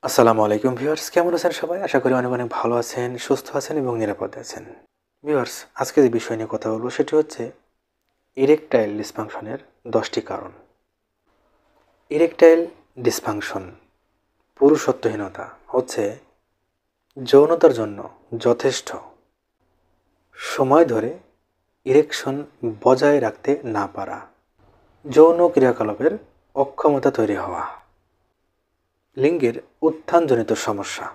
আসসালামু আলাইকুম ভিউয়ার্স, কেমন আছেন সবাই? আশা করি অনেক অনেক ভালো আছেন, সুস্থ আছেন এবং নিরাপদে আছেন। ভিউয়ার্স, আজকে যে বিষয় নিয়ে কথা বলবো সেটি হচ্ছে ইরেকটাইল ডিসফাংশনের 10টি কারণ। ইরেকটাইল ডিসফাংশন, পুরুষত্বহীনতা হচ্ছে যৌনতার জন্য যথেষ্ট সময় ধরে ইরেকশন বজায় রাখতে না পারা, যৌন ক্রিয়াকলাপের অক্ষমতা তৈরি হওয়া, লিঙ্গের উত্থানজনিত সমস্যা।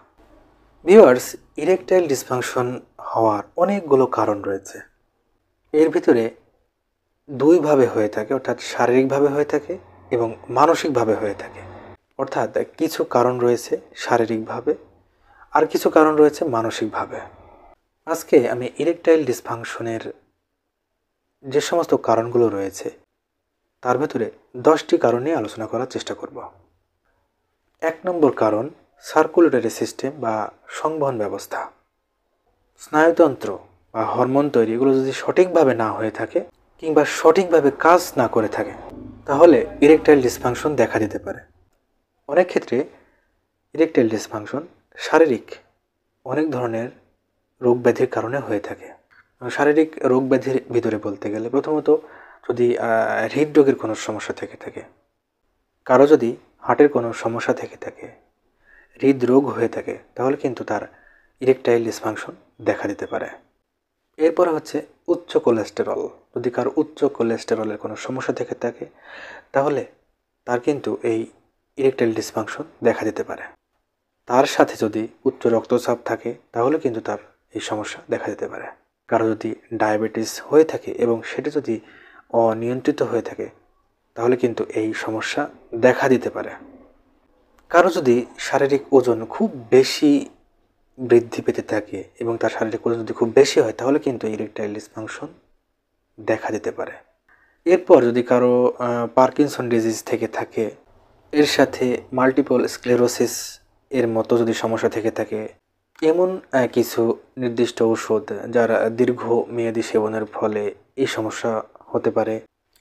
ভিউয়ার্স, ইরেকটাইল ডিসফাংশন হওয়ার অনেকগুলো কারণ রয়েছে। এর ভিতরে দুইভাবে হয়ে থাকে, অর্থাৎ শারীরিকভাবে হয়ে থাকে এবং মানসিকভাবে হয়ে থাকে। অর্থাৎ কিছু কারণ রয়েছে শারীরিকভাবে আর কিছু কারণ রয়েছে মানসিকভাবে। আজকে আমি ইরেকটাইল ডিসফাংশনের যে সমস্ত কারণগুলো রয়েছে তার ভেতরে 10টি কারণ নিয়ে আলোচনা করার চেষ্টা করব। 1 নম্বর কারণ সার্কুলেটরি সিস্টেম বা সংবহন ব্যবস্থা। স্নায়ুতন্ত্র বা হরমোন তৈরি এগুলো যদি সঠিকভাবে না হয়ে থাকে কিংবা সঠিকভাবে কাজ না করে থাকে তাহলে ইরেকটাইল ডিসফাংশন দেখা দিতে পারে। অনেক ক্ষেত্রে ইরেকটাইল ডিসফাংশন শারীরিক অনেক ধরনের রোগ ব্যাধির কারণে হয়ে থাকে। শারীরিক রোগ ব্যাধির ভিতরে বলতে গেলে প্রথমত যদি হৃদরোগের কোনো সমস্যা থেকে থাকে, কারো যদি হার্টের কোনো সমস্যা থেকে থাকে, হৃদরোগ হয়ে থাকে, তাহলে কিন্তু তার ইরেকটাইল ডিসফাংশন দেখা দিতে পারে। এরপর হচ্ছে উচ্চ কোলেস্টেরল। যদি কারো উচ্চ কোলেস্টেরলের কোনো সমস্যা থেকে থাকে তাহলে তার কিন্তু এই ইরেকটাইল ডিসফাংশন দেখা দিতে পারে। তার সাথে যদি উচ্চ রক্তচাপ থাকে তাহলে কিন্তু তার এই সমস্যা দেখা দিতে পারে। কারো যদি ডায়াবেটিস হয়ে থাকে এবং সেটা যদি অনিয়ন্ত্রিত হয়ে থাকে তাহলে কিন্তু এই সমস্যা দেখা দিতে পারে। কারো যদি শারীরিক ওজন খুব বেশি বৃদ্ধি পেতে থাকে এবং তার শারীরিক ওজন যদি খুব বেশি হয় তাহলে কিন্তু ইরেকটাইল ডিসফাংশন দেখা দিতে পারে। এরপর যদি কারো পার্কিনসন ডিজিজ থেকে থাকে, এর সাথে মাল্টিপল স্ক্লেরোসিস এর মতো যদি সমস্যা থেকে থাকে, এমন কিছু নির্দিষ্ট ওষুধ যার দীর্ঘমেয়াদী সেবনের ফলে এই সমস্যা হতে পারে।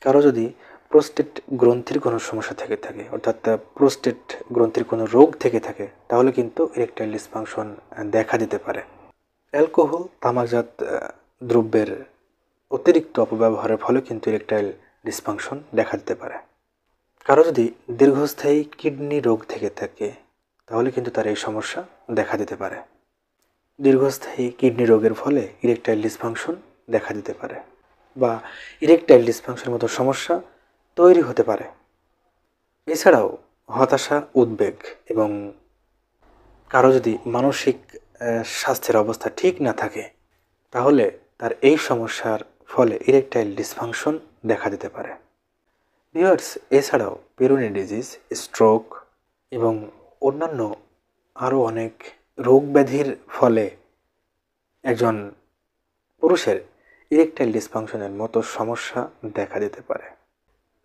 কারো যদি প্রোস্টেট গ্রন্থির কোনো সমস্যা থেকে থাকে, অর্থাৎ প্রোস্টেট গ্রন্থির কোনো রোগ থেকে থাকে তাহলে কিন্তু ইরেকটাইল ডিসফাংশন দেখা দিতে পারে। অ্যালকোহল, তামাকজাত দ্রব্যের অতিরিক্ত অপব্যবহারের ফলে কিন্তু ইরেকটাইল ডিসফাংশন দেখা দিতে পারে। কারো যদি দীর্ঘস্থায়ী কিডনি রোগ থেকে থাকে তাহলে কিন্তু তার এই সমস্যা দেখা দিতে পারে। দীর্ঘস্থায়ী কিডনি রোগের ফলে ইরেকটাইল ডিসফাংশন দেখা দিতে পারে বা ইরেকটাইল ডিসফাংশনের মতো সমস্যা তৈরি হতে পারে। এছাড়াও হতাশা, উদ্বেগ এবং কারো যদি মানসিক স্বাস্থ্যের অবস্থা ঠিক না থাকে তাহলে তার এই সমস্যার ফলে ইরেকটাইল ডিসফাংশন দেখা দিতে পারে। ভিউয়ার্স, এছাড়াও পেরোনি ডিজিজ, স্ট্রোক এবং অন্যান্য আরও অনেক রোগ ব্যাধির ফলে একজন পুরুষের ইরেকটাইল ডিসফাংশনের মতো সমস্যা দেখা দিতে পারে।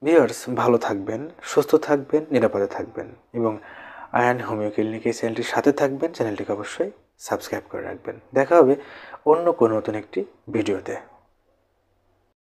ভিউয়ার্স, ভালো থাকবেন, সুস্থ থাকবেন, নিরাপদে থাকবেন এবং আয়ান হোমিও ক্লিনিক এই চ্যানেলটির সাথে থাকবেন। চ্যানেলটিকে অবশ্যই সাবস্ক্রাইব করে রাখবেন। দেখা হবে অন্য কোনো নতুন একটি ভিডিওতে।